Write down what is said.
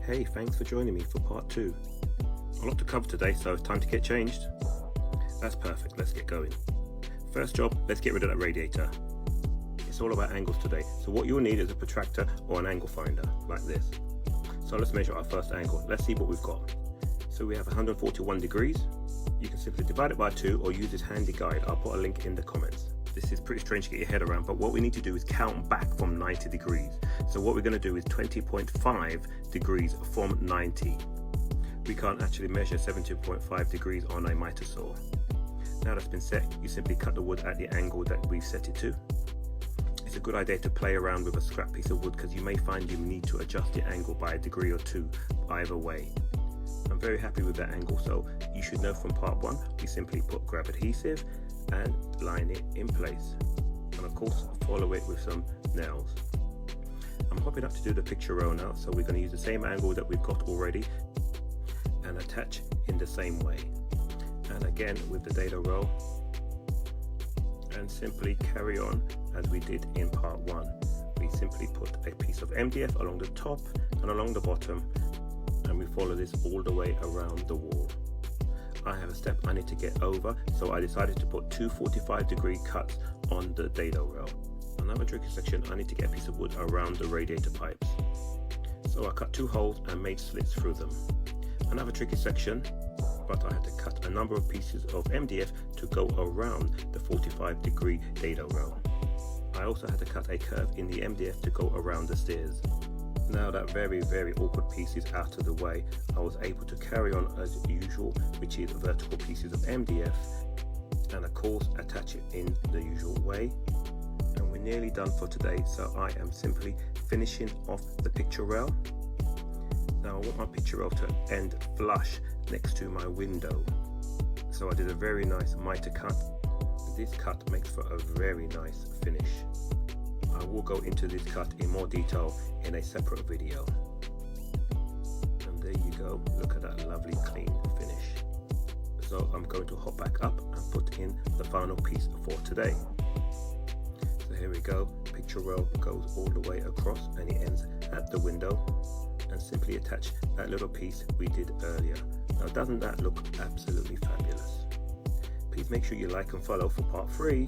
Hey, thanks for joining me for part 2. A lot to cover today, so it's time to get changed. That's perfect, let's get going. First job, let's get rid of that radiator. It's all about angles today, so what you'll need is a protractor or an angle finder, like this. So let's measure our first angle. Let's see what we've got. So we have 141 degrees. You can simply divide it by 2 or use this handy guide. I'll put a link in the comments. This is pretty strange to get your head around, but what we need to do is count back from 90 degrees. So what we're going to do is 20.5 degrees from 90. We can't actually measure 17.5 degrees on a miter saw. Now that's been set, you simply cut the wood at the angle that we've set it to. It's a good idea to play around with a scrap piece of wood because you may find you need to adjust the angle by a degree or 2 either way. I'm very happy with that angle, so you should know from part 1 we simply grab adhesive and line it in place, and of course follow it with some nails. I'm hopping up to do the picture roll now, so we're going to use the same angle that we've got already and attach in the same way, and again with the dado roll, and simply carry on as we did in part 1. We simply put a piece of MDF along the top and along the bottom, and we follow this all the way around the wall. I have a step I need to get over, so I decided to put 2 45-degree cuts on the dado rail. Another tricky section, I need to get a piece of wood around the radiator pipes. So I cut 2 holes and made slits through them. Another tricky section, but I had to cut a number of pieces of MDF to go around the 45-degree dado rail. I also had to cut a curve in the MDF to go around the stairs. Now that very awkward piece is out of the way, I was able to carry on as usual, which is vertical pieces of MDF, and of course attach it in the usual way. And we're nearly done for today, so I am simply finishing off the picture rail. Now I want my picture rail to end flush next to my window, so I did a very nice miter cut. This cut makes for a very nice finish. I will go into this cut in more detail in a separate video. And there you go, look at that lovely clean finish. So I'm going to hop back up and put in the final piece for today. So here we go, picture rail goes all the way across and it ends at the window, and simply attach that little piece we did earlier. Now doesn't that look absolutely fabulous? Please make sure you like and follow for part 3.